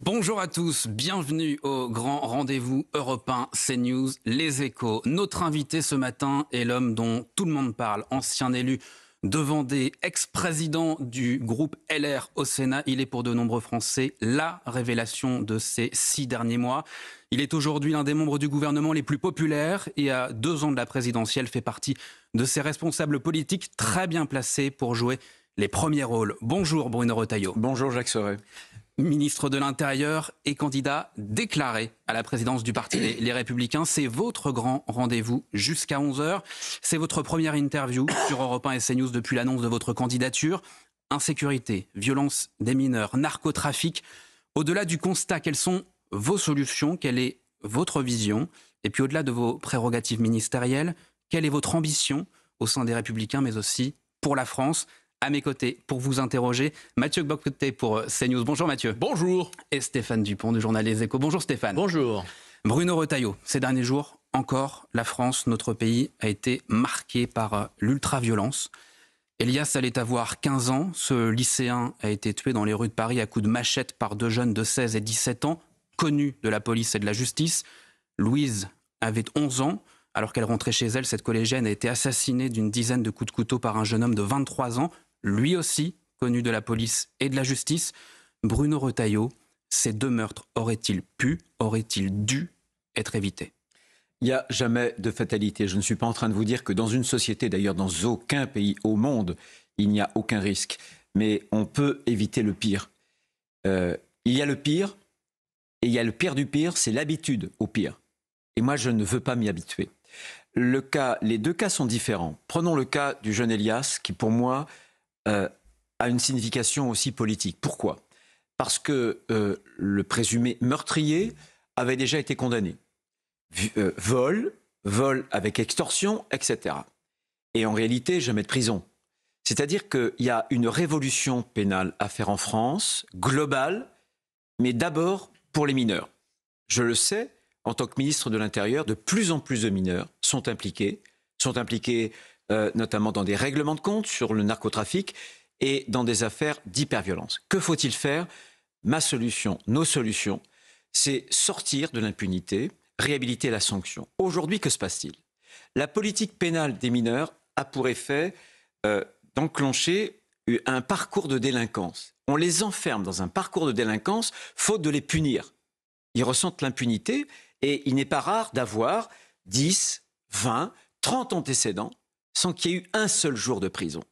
Bonjour à tous, bienvenue au grand rendez-vous européen CNews, Les Échos. Notre invité ce matin est l'homme dont tout le monde parle, ancien élu de Vendée, ex-président du groupe LR au Sénat. Il est pour de nombreux Français la révélation de ces 6 derniers mois. Il est aujourd'hui l'un des membres du gouvernement les plus populaires et à 2 ans de la présidentielle fait partie de ces responsables politiques très bien placés pour jouer les premiers rôles. Bonjour Bruno Retailleau. Bonjour Jacques Sauret. Ministre de l'Intérieur et candidat déclaré à la présidence du parti Les Républicains. C'est votre grand rendez-vous jusqu'à 11h. C'est votre première interview sur Europe 1 et CNews depuis l'annonce de votre candidature. Insécurité, violence des mineurs, narcotrafic. Au-delà du constat, quelles sont vos solutions? Quelle est votre vision? Et puis au-delà de vos prérogatives ministérielles, quelle est votre ambition au sein des Républicains, mais aussi pour la France? À mes côtés, pour vous interroger, Mathieu Bock-Côté pour CNews. Bonjour Mathieu. Bonjour. Et Stéphane Dupont du journal Les Échos. Bonjour Stéphane. Bonjour. Bruno Retailleau, ces derniers jours, encore, la France, notre pays, a été marqué par l'ultraviolence. Elias allait avoir 15 ans. Ce lycéen a été tué dans les rues de Paris à coups de machette par 2 jeunes de 16 et 17 ans, connus de la police et de la justice. Louise avait 11 ans. Alors qu'elle rentrait chez elle, cette collégienne a été assassinée d'une dizaine de coups de couteau par un jeune homme de 23 ans, lui aussi connu de la police et de la justice. Bruno Retailleau, ces 2 meurtres auraient-ils dû être évités? Il n'y a jamais de fatalité. Je ne suis pas en train de vous dire que dans une société, d'ailleurs dans aucun pays au monde, il n'y a aucun risque. Mais on peut éviter le pire. Il y a le pire, et il y a le pire du pire, c'est l'habitude au pire. Et moi, je ne veux pas m'y habituer. Les 2 cas sont différents. Prenons le cas du jeune Elias, qui pour moi a une signification aussi politique. Pourquoi? Parce que le présumé meurtrier avait déjà été condamné. Vol avec extorsion, etc. Et en réalité, jamais de prison. C'est-à-dire qu'il y a une révolution pénale à faire en France, globale, mais d'abord pour les mineurs. Je le sais, en tant que ministre de l'Intérieur, de plus en plus de mineurs sont impliqués notamment dans des règlements de compte sur le narcotrafic et dans des affaires d'hyperviolence. Que faut-il faire? Ma solution, nos solutions, c'est sortir de l'impunité, réhabiliter la sanction. Aujourd'hui, que se passe-t-il? La politique pénale des mineurs a pour effet d'enclencher un parcours de délinquance. On les enferme dans un parcours de délinquance faute de les punir. Ils ressentent l'impunité et il n'est pas rare d'avoir 10, 20, 30 antécédents sans qu'il y ait eu un seul jour de prison.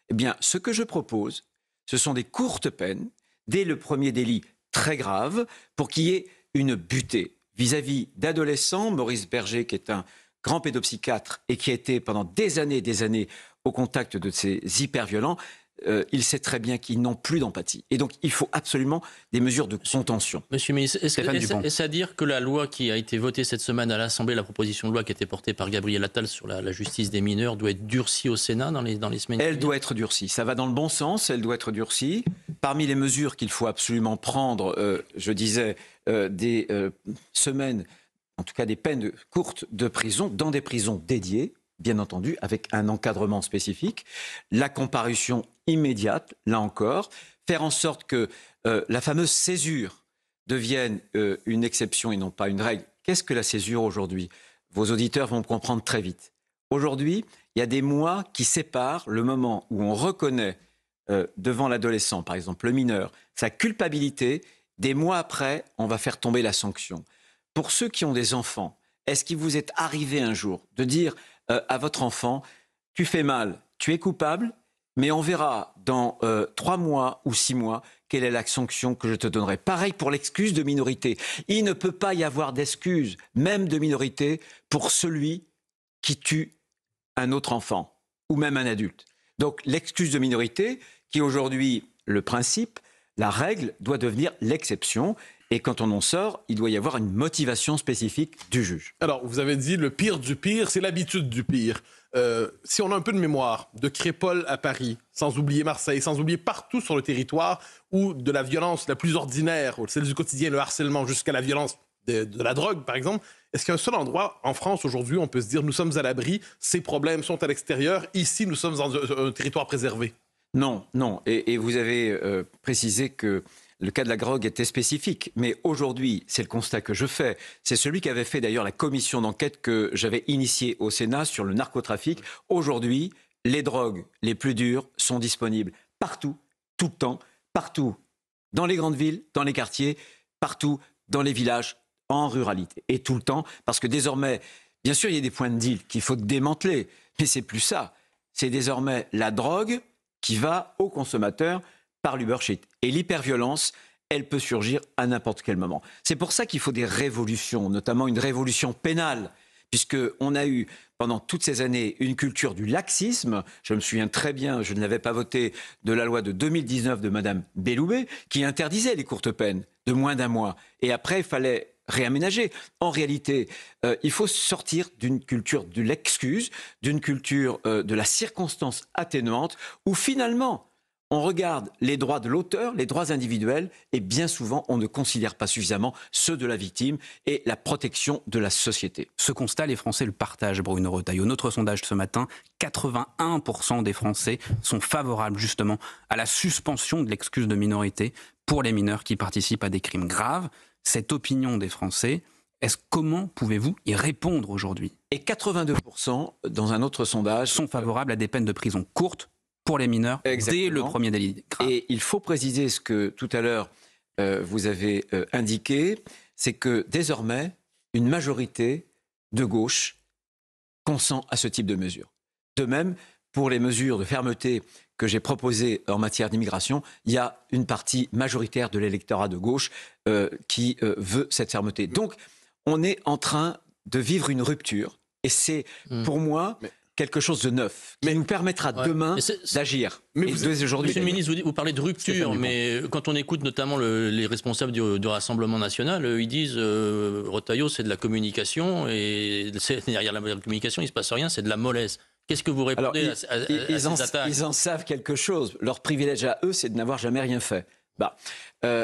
Eh bien, ce que je propose, ce sont des courtes peines, dès le premier délit très grave, pour qu'il y ait une butée vis-à-vis d'adolescents. Maurice Berger, qui est un grand pédopsychiatre et qui a été pendant des années au contact de ces hyperviolents, il sait très bien qu'ils n'ont plus d'empathie. Et donc, il faut absolument des mesures de contention. Monsieur le ministre, est-ce à dire que la loi qui a été votée cette semaine à l'Assemblée, la proposition de loi qui a été portée par Gabriel Attal sur la justice des mineurs, doit être durcie au Sénat dans les semaines qui viennent? Elle doit être durcie. Ça va dans le bon sens, elle doit être durcie. Parmi les mesures qu'il faut absolument prendre, des semaines, en tout cas des peines courtes de prison, dans des prisons dédiées, bien entendu, avec un encadrement spécifique, la comparution immédiate, là encore, faire en sorte que la fameuse césure devienne une exception et non pas une règle. Qu'est-ce que la césure aujourd'hui? Vos auditeurs vont comprendre très vite. Aujourd'hui, il y a des mois qui séparent le moment où on reconnaît devant l'adolescent, par exemple le mineur, sa culpabilité. Des mois après, on va faire tomber la sanction. Pour ceux qui ont des enfants, est-ce qu'il vous est arrivé un jour de dire à votre enfant, tu fais mal, tu es coupable, mais on verra dans 3 mois ou 6 mois quelle est la sanction que je te donnerai. Pareil pour l'excuse de minorité. Il ne peut pas y avoir d'excuse, même de minorité, pour celui qui tue un autre enfant ou même un adulte. Donc l'excuse de minorité, qui est aujourd'hui le principe, la règle doit devenir l'exception. Et quand on en sort, il doit y avoir une motivation spécifique du juge. Alors, vous avez dit le pire du pire, c'est l'habitude du pire. Si on a un peu de mémoire, de Crépol à Paris, sans oublier Marseille, sans oublier partout sur le territoire où de la violence la plus ordinaire, celle du quotidien, le harcèlement, jusqu'à la violence de la drogue, par exemple, est-ce qu'il y a un seul endroit en France aujourd'hui où on peut se dire nous sommes à l'abri, ces problèmes sont à l'extérieur, ici nous sommes dans un territoire préservé? Non. Et vous avez précisé que le cas de la drogue était spécifique, mais aujourd'hui, c'est le constat que je fais. C'est celui qu'avait fait d'ailleurs la commission d'enquête que j'avais initiée au Sénat sur le narcotrafic. Aujourd'hui, les drogues les plus dures sont disponibles partout, tout le temps, partout, dans les grandes villes, dans les quartiers, partout, dans les villages, en ruralité. Et tout le temps, parce que désormais, bien sûr, il y a des points de deal qu'il faut démanteler, mais c'est plus ça. C'est désormais la drogue qui va au consommateur par l'Ubershit. Et l'hyperviolence, elle peut surgir à n'importe quel moment. C'est pour ça qu'il faut des révolutions, notamment une révolution pénale, puisqu'on a eu pendant toutes ces années une culture du laxisme. Je me souviens très bien, je ne l'avais pas voté, de la loi de 2019 de Mme Belloubet, qui interdisait les courtes peines de moins d'1 mois. Et après, il fallait réaménager. En réalité, il faut sortir d'une culture de l'excuse, d'une culture de la circonstance atténuante, où finalement, on regarde les droits de l'auteur, les droits individuels, et bien souvent, on ne considère pas suffisamment ceux de la victime et la protection de la société. Ce constat, les Français le partagent, Bruno Retailleau. Notre sondage ce matin, 81% des Français sont favorables justement à la suspension de l'excuse de minorité pour les mineurs qui participent à des crimes graves. Cette opinion des Français, comment pouvez-vous y répondre aujourd'hui? Et 82% dans un autre sondage sont favorables à des peines de prison courtes pour les mineurs. Exactement. Dès le premier délit grave. Et il faut préciser ce que tout à l'heure vous avez indiqué, c'est que désormais, une majorité de gauche consent à ce type de mesures. De même, pour les mesures de fermeté que j'ai proposées en matière d'immigration, il y a une partie majoritaire de l'électorat de gauche qui veut cette fermeté. Donc, on est en train de vivre une rupture. Et c'est, pour moi, quelque chose de neuf qui nous permettra demain d'agir. Mais Monsieur le ministre, vous parlez de rupture, mais quand on écoute notamment les responsables du Rassemblement national, ils disent Retailleau, c'est de la communication, et derrière la communication, il ne se passe rien, c'est de la mollesse. Qu'est-ce que vous répondez à ces attaques? Ils en savent quelque chose. Leur privilège à eux, c'est de n'avoir jamais rien fait.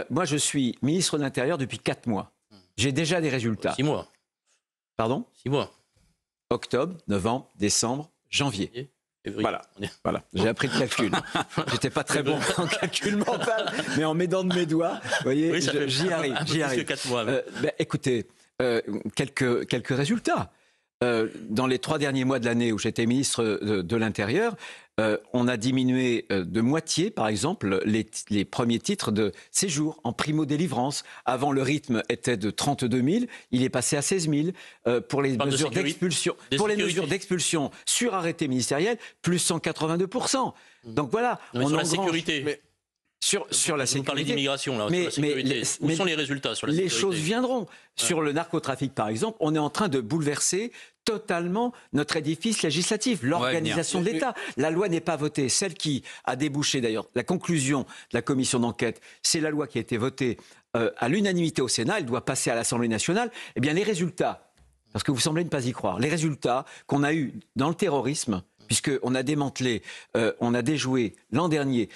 Moi, je suis ministre de l'Intérieur depuis 4 mois. J'ai déjà des résultats. 6 mois. Pardon? 6 mois. Octobre, novembre, décembre, janvier. Voilà. J'ai appris le calcul. J'étais pas très bon en calcul mental, mais en m'aidant de mes doigts, vous voyez, j'y arrive. Que 4 mois. Écoutez, quelques résultats. Dans les 3 derniers mois de l'année où j'étais ministre de l'Intérieur, on a diminué de moitié, par exemple, les premiers titres de séjour en primo-délivrance. Avant, le rythme était de 32 000, il est passé à 16 000. Pour les mesures d'expulsion sur arrêté ministériel, plus 182%. Donc voilà, on sur la sécurité. Sur la sécurité. Vous parlez d'immigration, là, sur la sécurité. Où sont les résultats sur la sécurité? Les choses viendront. Sur le narcotrafic, par exemple, on est en train de bouleverser totalement notre édifice législatif, l'organisation de l'État. La loi n'est pas votée. Celle qui a débouché, d'ailleurs, la conclusion de la commission d'enquête, c'est la loi qui a été votée à l'unanimité au Sénat. Elle doit passer à l'Assemblée nationale. Eh bien, les résultats, parce que vous semblez ne pas y croire, les résultats qu'on a eus dans le terrorisme, puisqu'on a démantelé, on a déjoué l'an dernier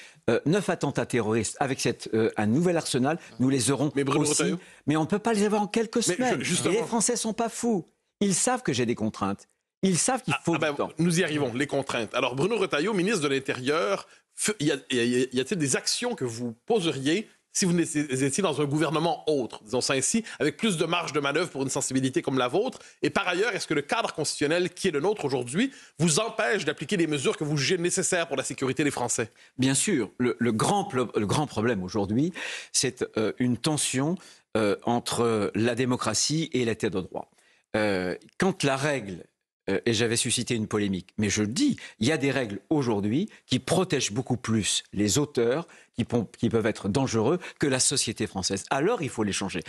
9 attentats terroristes avec un nouvel arsenal, nous les aurons aussi. Mais on ne peut pas les avoir en quelques semaines. Et les Français ne sont pas fous. Ils savent que j'ai des contraintes. Ils savent qu'il faut du temps. Nous y arrivons, les contraintes. Alors, Bruno Retailleau, ministre de l'Intérieur, y a-t-il des actions que vous poseriez si vous étiez dans un gouvernement autre, disons ça ainsi, avec plus de marge de manœuvre pour une sensibilité comme la vôtre? Et par ailleurs, est-ce que le cadre constitutionnel qui est le nôtre aujourd'hui vous empêche d'appliquer les mesures que vous jugez nécessaires pour la sécurité des Français? Bien sûr. Le grand problème aujourd'hui, c'est une tension entre la démocratie et l'état de droit. Quand la règle, et j'avais suscité une polémique, mais je le dis, il y a des règles aujourd'hui qui protègent beaucoup plus les auteurs qui peuvent être dangereux que la société française. Alors il faut les changer.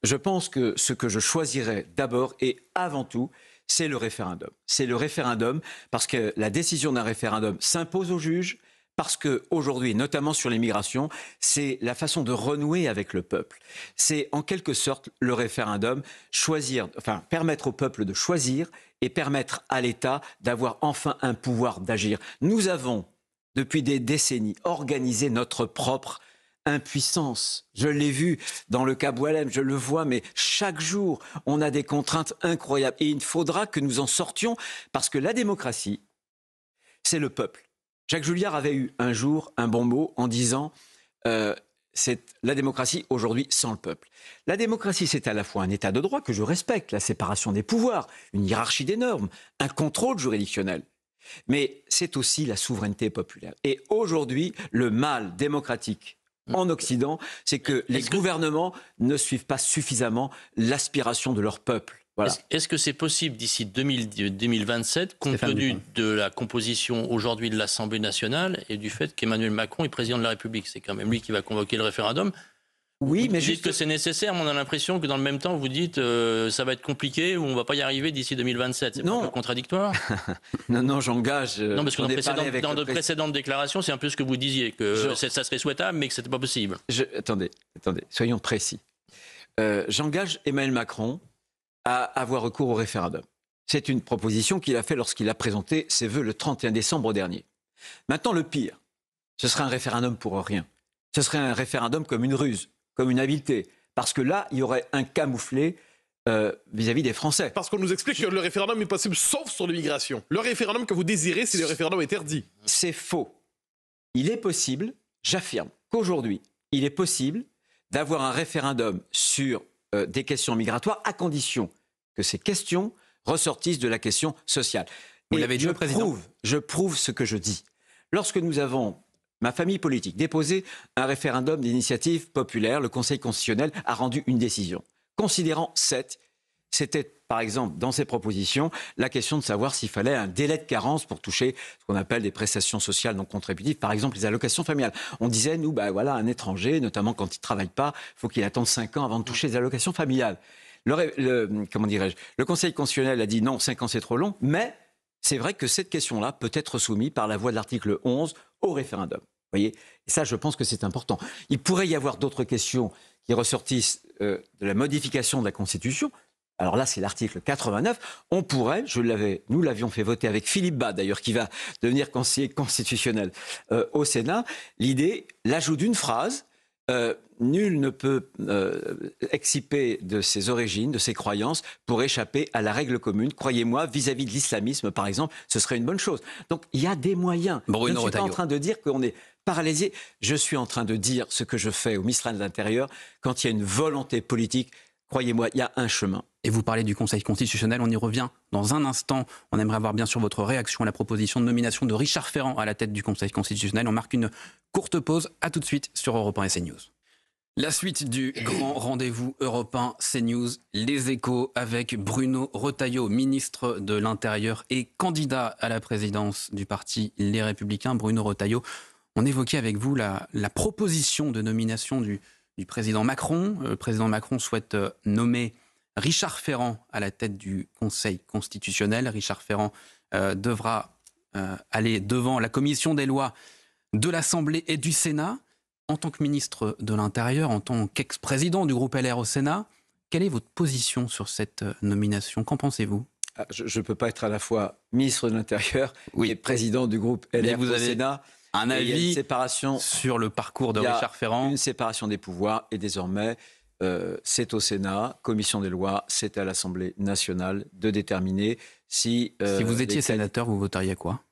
Je pense que ce que je choisirais d'abord et avant tout, c'est le référendum. C'est le référendum parce que la décision d'un référendum s'impose aux juges, parce qu'aujourd'hui, notamment sur l'immigration, c'est la façon de renouer avec le peuple. C'est en quelque sorte le référendum, permettre au peuple de choisir et permettre à l'État d'avoir enfin un pouvoir d'agir. Nous avons, depuis des décennies, organisé notre propre impuissance. Je l'ai vu dans le cas Boualem, je le vois, mais chaque jour, on a des contraintes incroyables. Et il faudra que nous en sortions, parce que la démocratie, c'est le peuple. Jacques Julliard avait eu un jour un bon mot en disant c'est la démocratie aujourd'hui sans le peuple. La démocratie, c'est à la fois un état de droit que je respecte, la séparation des pouvoirs, une hiérarchie des normes, un contrôle juridictionnel. Mais c'est aussi la souveraineté populaire. Et aujourd'hui, le mal démocratique en Occident, c'est que les gouvernements ne suivent pas suffisamment l'aspiration de leur peuple. Voilà. Est-ce que c'est possible d'ici 2027, compte tenu de la composition aujourd'hui de l'Assemblée nationale et du fait qu'Emmanuel Macron est président de la République? C'est quand même lui qui va convoquer le référendum. Oui, mais vous dites que c'est nécessaire, mais on a l'impression que dans le même temps, vous dites ça va être compliqué ou on ne va pas y arriver d'ici 2027. C'est pas un peu contradictoire? Non, j'engage. Non, parce que dans de précédentes déclarations, c'est un peu ce que vous disiez, que ça serait souhaitable, mais que ce n'était pas possible. Attendez, soyons précis. J'engage Emmanuel Macron à avoir recours au référendum. C'est une proposition qu'il a faite lorsqu'il a présenté ses vœux le 31 décembre dernier. Maintenant, le pire, ce serait un référendum pour rien. Ce serait un référendum comme une ruse, comme une habileté. Parce que là, il y aurait un camouflet vis-à-vis des Français. Parce qu'on nous explique que le référendum est possible sauf sur l'immigration. Le référendum que vous désirez, c'est le référendum interdit. C'est faux. Il est possible, j'affirme, qu'aujourd'hui, il est possible d'avoir un référendum sur des questions migratoires à condition que ces questions ressortissent de la question sociale. Vous l'avez dit au président. Je prouve ce que je dis. Lorsque nous avons, ma famille politique, déposé un référendum d'initiative populaire, le Conseil constitutionnel a rendu une décision. Considérant c'était par exemple dans ses propositions la question de savoir s'il fallait un délai de carence pour toucher ce qu'on appelle des prestations sociales non contributives, par exemple les allocations familiales. On disait, nous, un étranger, notamment quand il ne travaille pas, il faut qu'il attende 5 ans avant de toucher les allocations familiales. Le Conseil constitutionnel a dit non, 5 ans c'est trop long, mais c'est vrai que cette question-là peut être soumise par la voie de l'article 11 au référendum. Vous voyez ? Et ça, je pense que c'est important. Il pourrait y avoir d'autres questions qui ressortissent de la modification de la Constitution. Alors là, c'est l'article 89. On pourrait, nous l'avions fait voter avec Philippe Bas, d'ailleurs, qui va devenir conseiller constitutionnel au Sénat, l'ajout d'une phrase, nul ne peut exciper de ses origines, de ses croyances, pour échapper à la règle commune. Croyez-moi, vis-à-vis de l'islamisme, par exemple, ce serait une bonne chose. Donc, il y a des moyens. Bruno je ne suis Retailleau. pas en train de dire qu'on est paralysé. Je suis en train de dire ce que je fais au ministère de l'Intérieur. Quand il y a une volonté politique, croyez-moi, il y a un chemin. Et vous parlez du Conseil constitutionnel, on y revient dans un instant. On aimerait avoir bien sûr votre réaction à la proposition de nomination de Richard Ferrand à la tête du Conseil constitutionnel. On marque une courte pause, à tout de suite sur Europe 1 et CNews. La suite du grand rendez-vous Europe 1 CNews, les échos avec Bruno Retailleau, ministre de l'Intérieur et candidat à la présidence du parti Les Républicains. Bruno Retailleau, on évoquait avec vous la proposition de nomination du président Macron. Le président Macron souhaite nommer Richard Ferrand à la tête du Conseil constitutionnel. Richard Ferrand devra aller devant la commission des lois de l'Assemblée et du Sénat. En tant que ministre de l'Intérieur, en tant qu'ex-président du groupe LR au Sénat, quelle est votre position sur cette nomination? Qu'en pensez-vous? Je ne peux pas être à la fois ministre de l'Intérieur et président du groupe LR au Sénat. Un avis séparation sur le parcours de Richard Ferrand? Une séparation des pouvoirs et désormais, c'est au Sénat, commission des lois, c'est à l'Assemblée nationale de déterminer si... si vous étiez sénateur, vous voteriez quoi?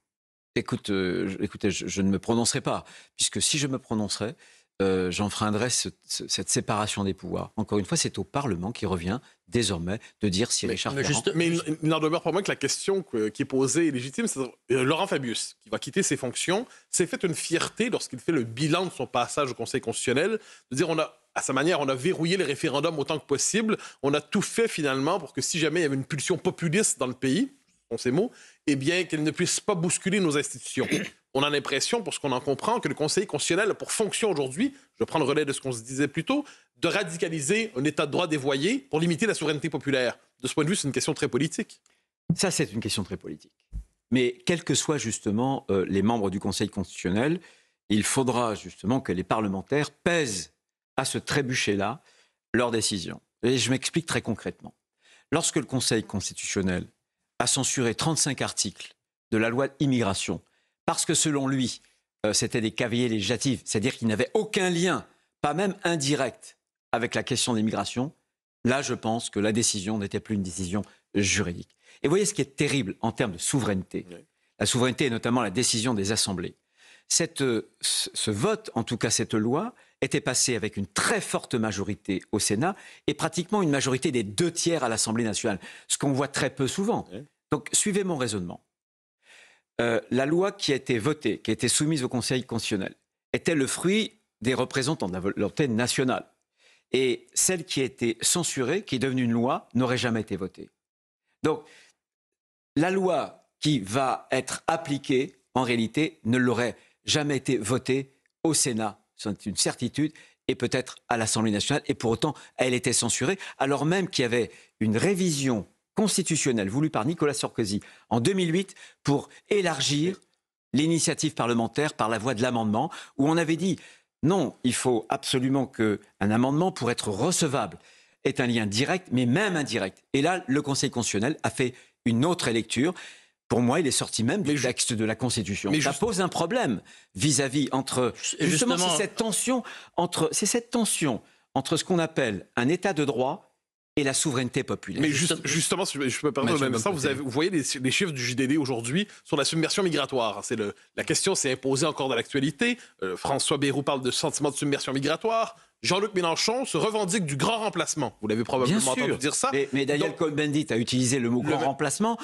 Écoutez, je ne me prononcerai pas, puisque si je me prononcerais, j'enfreindrais cette séparation des pouvoirs. Encore une fois, c'est au Parlement qui revient désormais de dire si Richard Ferrand... Mais il n'en demeure pas moins que la question qui est posée est légitime. C'est Laurent Fabius, qui va quitter ses fonctions, s'est fait une fierté lorsqu'il fait le bilan de son passage au Conseil constitutionnel, de dire à sa manière, on a verrouillé les référendums autant que possible, on a tout fait finalement pour que si jamais il y avait une pulsion populiste dans le pays, sont ces mots, eh bien, qu'elle ne puisse pas bousculer nos institutions. On a l'impression, pour ce qu'on en comprend, que le Conseil constitutionnel a pour fonction aujourd'hui, je prends le relais de ce qu'on se disait plus tôt, de radicaliser un état de droit dévoyé pour limiter la souveraineté populaire. De ce point de vue, c'est une question très politique. Ça, c'est une question très politique. Mais quels que soient justement les membres du Conseil constitutionnel, il faudra justement que les parlementaires pèsent à ce trébuchet-là leurs décisions. Et je m'explique très concrètement. Lorsque le Conseil constitutionnel a censuré 35 articles de la loi immigration, parce que selon lui, c'était des cavaliers législatifs, c'est-à-dire qu'ils n'avaient aucun lien, pas même indirect, avec la question de l'immigration, là, je pense que la décision n'était plus une décision juridique. Et vous voyez ce qui est terrible en termes de souveraineté. Oui. La souveraineté, et notamment la décision des assemblées. Ce vote, en tout cas cette loi, était passé avec une très forte majorité au Sénat et pratiquement une majorité des 2/3 à l'Assemblée nationale, ce qu'on voit très peu souvent. Donc, suivez mon raisonnement. La loi qui a été votée, qui a été soumise au Conseil constitutionnel, était le fruit des représentants de la volonté nationale. Et celle qui a été censurée, qui est devenue une loi, n'aurait jamais été votée. Donc, la loi qui va être appliquée, en réalité, ne l'aurait jamais été votée au Sénat. C'est une certitude, et peut-être à l'Assemblée nationale. Et pour autant, elle était censurée, alors même qu'il y avait une révision constitutionnelle voulue par Nicolas Sarkozy en 2008 pour élargir l'initiative parlementaire par la voie de l'amendement, où on avait dit non, il faut absolument qu'un amendement, pour être recevable, ait un lien direct, mais même indirect. Et là, le Conseil constitutionnel a fait une autre lecture. Pour moi, il est sorti même du texte de la Constitution. Ça pose un problème vis-à-vis entre... Justement, c'est cette tension entre ce qu'on appelle un État de droit et la souveraineté populaire. Mais justement, si je peux me permettre un instant, vous voyez les chiffres du JDD aujourd'hui sur la submersion migratoire. La question s'est imposée encore dans l'actualité. François Bayrou parle de sentiment de submersion migratoire. Jean-Luc Mélenchon se revendique du grand remplacement. Vous l'avez probablement entendu dire ça. Mais Daniel Cohn-Bendit a utilisé le mot grand remplacement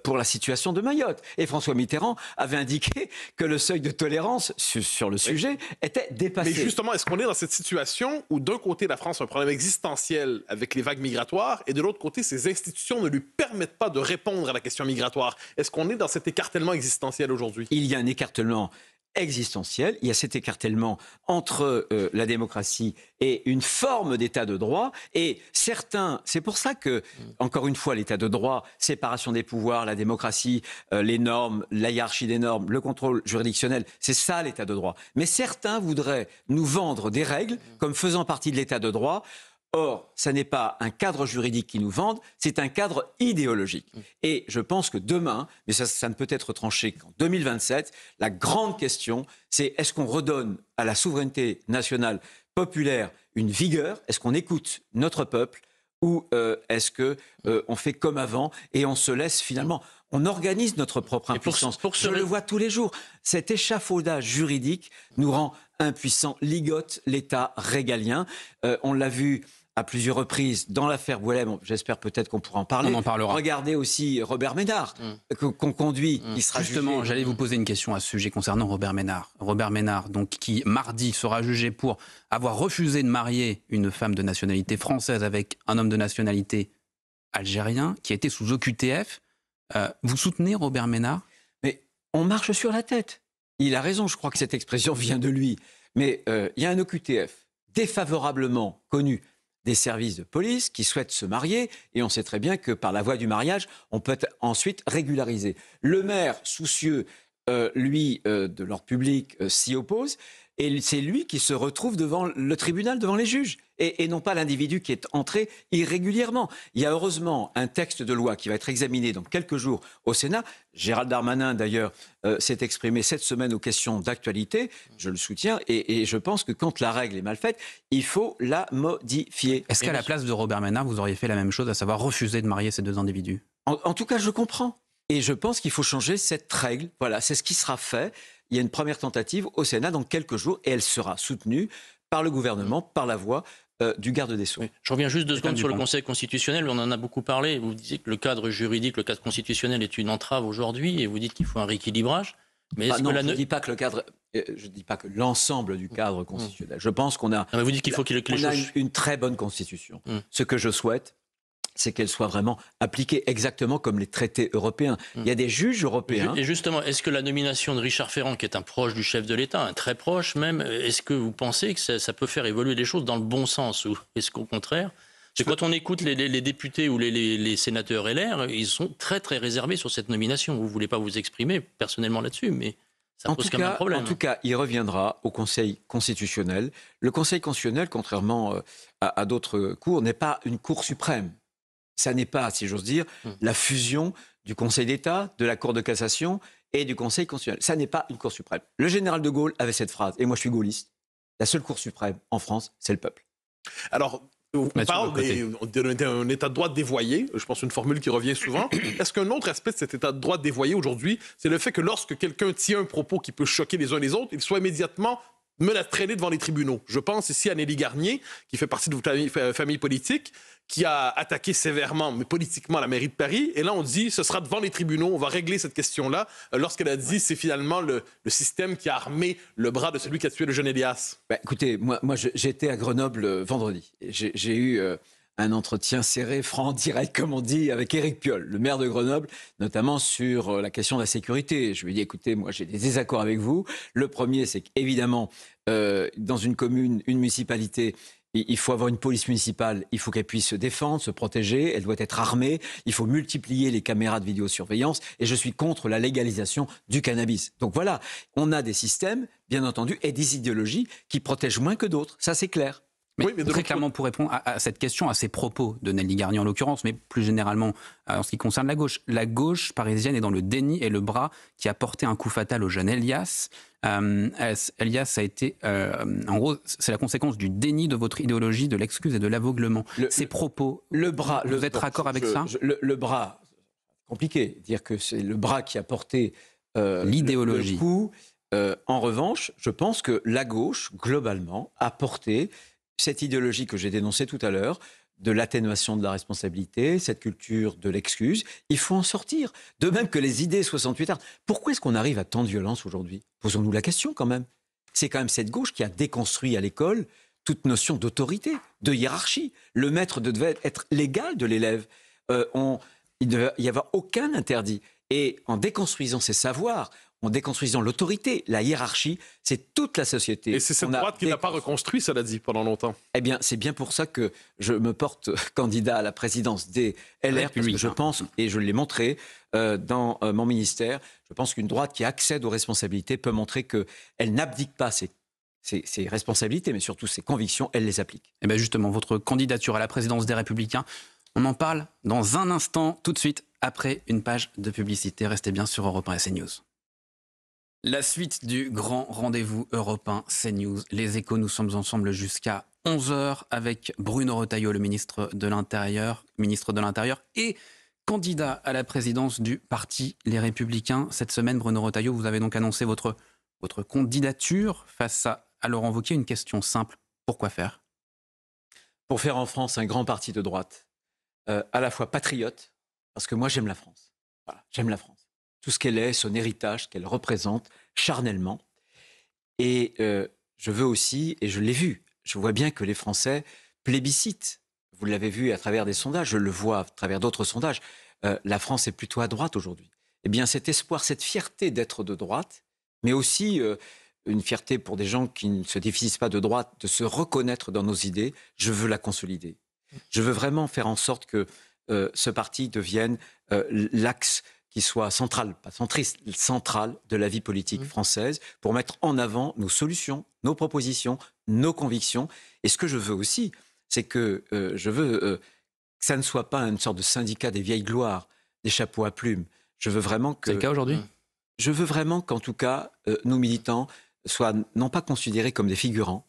pour la situation de Mayotte. Et François Mitterrand avait indiqué que le seuil de tolérance sur le sujet était dépassé. Mais justement, est-ce qu'on est dans cette situation où d'un côté, la France a un problème existentiel avec les vagues migratoires et de l'autre côté, ses institutions ne lui permettent pas de répondre à la question migratoire? Est-ce qu'on est dans cet écartèlement existentiel aujourd'hui? Il y a un écartèlement existentiel, il y a cet écartèlement entre la démocratie et une forme d'état de droit, et certains, c'est pour ça que, encore une fois, l'état de droit, séparation des pouvoirs, la démocratie, les normes, la hiérarchie des normes, le contrôle juridictionnel, c'est ça l'état de droit. Mais certains voudraient nous vendre des règles comme faisant partie de l'état de droit. Or, ça n'est pas un cadre juridique qui nous vende, c'est un cadre idéologique. Et je pense que demain, mais ça ne peut être tranché qu'en 2027, la grande question, c'est est-ce qu'on redonne à la souveraineté nationale populaire une vigueur? Est-ce qu'on écoute notre peuple? Ou est-ce qu'on fait comme avant et on se laisse finalement... On organise notre propre impuissance. Je le vois tous les jours. Cet échafaudage juridique nous rend impuissants, ligote l'État régalien. On l'a vu à plusieurs reprises dans l'affaire Boualem. J'espère peut-être qu'on pourra en parler. On en parlera. Regardez aussi Robert Ménard, qu'on conduit. Il sera Justement, jugé. j'allais vous poser une question à ce sujet concernant Robert Ménard. Robert Ménard, donc, qui mardi sera jugé pour avoir refusé de marier une femme de nationalité française avec un homme de nationalité algérien qui était sous OQTF. Vous soutenez Robert Ménard? Mais on marche sur la tête. Il a raison, je crois que cette expression vient de lui. Mais il y a un OQTF défavorablement connu des services de police qui souhaitent se marier, et on sait très bien que par la voie du mariage, on peut ensuite régulariser. Le maire, soucieux, de l'ordre public, s'y oppose, et c'est lui qui se retrouve devant le tribunal, devant les juges, et non pas l'individu qui est entré irrégulièrement. Il y a heureusement un texte de loi qui va être examiné dans quelques jours au Sénat. Gérald Darmanin, d'ailleurs, s'est exprimé cette semaine aux questions d'actualité. Je le soutiens, et je pense que quand la règle est mal faite, il faut la modifier. Est-ce qu'à la place de Robert Ménard, vous auriez fait la même chose, à savoir refuser de marier ces deux individus? En tout cas, je comprends. Et je pense qu'il faut changer cette règle. Voilà, c'est ce qui sera fait. Il y a une première tentative au Sénat dans quelques jours, et elle sera soutenue par le gouvernement, par la voix du garde des Sceaux. Oui. Je reviens juste 2 secondes sur le Conseil constitutionnel. On en a beaucoup parlé. Vous disiez que le cadre juridique, le cadre constitutionnel est une entrave aujourd'hui, et vous dites qu'il faut un rééquilibrage. Mais je ne dis pas que le cadre, je dis pas que l'ensemble du cadre constitutionnel. Je pense qu'on a, vous dites qu'il faut une très bonne constitution. Ce que je souhaite, c'est qu'elle soit vraiment appliquée exactement comme les traités européens. Il y a des juges européens. Et justement, est-ce que la nomination de Richard Ferrand, qui est un proche du chef de l'État, un très proche même, est-ce que vous pensez que ça peut faire évoluer les choses dans le bon sens, ou est-ce qu'au contraire, quand on écoute les députés ou les sénateurs LR, ils sont très très réservés sur cette nomination. Vous ne voulez pas vous exprimer personnellement là-dessus, mais ça pose quand même un problème. En tout cas, il reviendra au Conseil constitutionnel. Le Conseil constitutionnel, contrairement à d'autres cours, n'est pas une cour suprême. Ça n'est pas, si j'ose dire, la fusion du Conseil d'État, de la Cour de cassation et du Conseil constitutionnel. Ça n'est pas une Cour suprême. Le général de Gaulle avait cette phrase, et moi je suis gaulliste, la seule Cour suprême en France, c'est le peuple. Alors, on parle d'un état de droit dévoyé, je pense une formule qui revient souvent. Est-ce qu'un autre aspect de cet état de droit dévoyé aujourd'hui, c'est le fait que lorsque quelqu'un tient un propos qui peut choquer les uns les autres, il soit immédiatement me la traîner devant les tribunaux. Je pense ici à Nelly Garnier, qui fait partie de votre famille politique, qui a attaqué sévèrement, mais politiquement, la mairie de Paris. Et là, on dit, ce sera devant les tribunaux, on va régler cette question-là, lorsqu'elle a dit, c'est finalement le système qui a armé le bras de celui qui a tué le jeune Elias. Écoutez, moi j'étais à Grenoble vendredi. J'ai eu un entretien serré, franc, direct, comme on dit, avec Éric Piolle, le maire de Grenoble, notamment sur la question de la sécurité. Je lui ai dit, écoutez, moi j'ai des désaccords avec vous. Le premier, c'est qu'évidemment, dans une commune, une municipalité, il faut avoir une police municipale, il faut qu'elle puisse se défendre, se protéger, elle doit être armée, il faut multiplier les caméras de vidéosurveillance et je suis contre la légalisation du cannabis. Donc voilà, on a des systèmes, bien entendu, et des idéologies qui protègent moins que d'autres, ça c'est clair. Mais très clairement, pour répondre à cette question, à ces propos de Nelly Garnier en l'occurrence, mais plus généralement en ce qui concerne la gauche parisienne est dans le déni et le bras qui a porté un coup fatal au jeune Elias. Elias a été, en gros, c'est la conséquence du déni de votre idéologie, de l'excuse et de l'aveuglement. Ces propos, vous êtes d'accord avec ça ? Le bras, compliqué, dire que c'est le bras qui a porté l'idéologie. Le coup. En revanche, je pense que la gauche, globalement, a porté cette idéologie que j'ai dénoncée tout à l'heure, de l'atténuation de la responsabilité, cette culture de l'excuse, il faut en sortir. De même que les idées 68 arts. Pourquoi est-ce qu'on arrive à tant de violence aujourd'hui ? Posons-nous la question quand même. C'est quand même cette gauche qui a déconstruit à l'école toute notion d'autorité, de hiérarchie. Le maître devait être l'égal de l'élève. Il ne devait y avoir aucun interdit. Et en déconstruisant ces savoirs, en déconstruisant l'autorité, la hiérarchie, c'est toute la société. Et c'est cette droite qui n'a pas reconstruit, cela dit, pendant longtemps. Eh bien, c'est bien pour ça que je me porte candidat à la présidence des LR, parce que je pense, et je l'ai montré dans mon ministère, je pense qu'une droite qui accède aux responsabilités peut montrer qu'elle n'abdique pas ses responsabilités, mais surtout ses convictions, elle les applique. Et bien justement, votre candidature à la présidence des Républicains, on en parle dans un instant, tout de suite, après une page de publicité. Restez bien sur Europe 1 et CNews. La suite du grand rendez-vous Europe 1 CNews. Les Échos, nous sommes ensemble jusqu'à 11h avec Bruno Retailleau, le ministre de l'Intérieur et candidat à la présidence du parti Les Républicains. Cette semaine, Bruno Retailleau, vous avez donc annoncé votre candidature face à Laurent Wauquiez. Une question simple, pourquoi faire ? Pour faire en France un grand parti de droite, à la fois patriote, parce que moi j'aime la France. Voilà, j'aime la France. Tout ce qu'elle est, son héritage, qu'elle représente charnellement. Et je veux aussi, et je l'ai vu, je vois bien que les Français plébiscitent. Vous l'avez vu à travers des sondages, je le vois à travers d'autres sondages. La France est plutôt à droite aujourd'hui. Eh bien cet espoir, cette fierté d'être de droite, mais aussi une fierté pour des gens qui ne se définissent pas de droite, de se reconnaître dans nos idées, je veux la consolider. Je veux vraiment faire en sorte que ce parti devienne l'axe qui soit central, pas centriste, central de la vie politique française, pour mettre en avant nos solutions, nos propositions, nos convictions. Et ce que je veux aussi, c'est que je veux que ça ne soit pas une sorte de syndicat des vieilles gloires, des chapeaux à plumes. Je veux vraiment que... C'est le cas aujourd'hui ? Je veux vraiment qu'en tout cas, nos militants soient non pas considérés comme des figurants,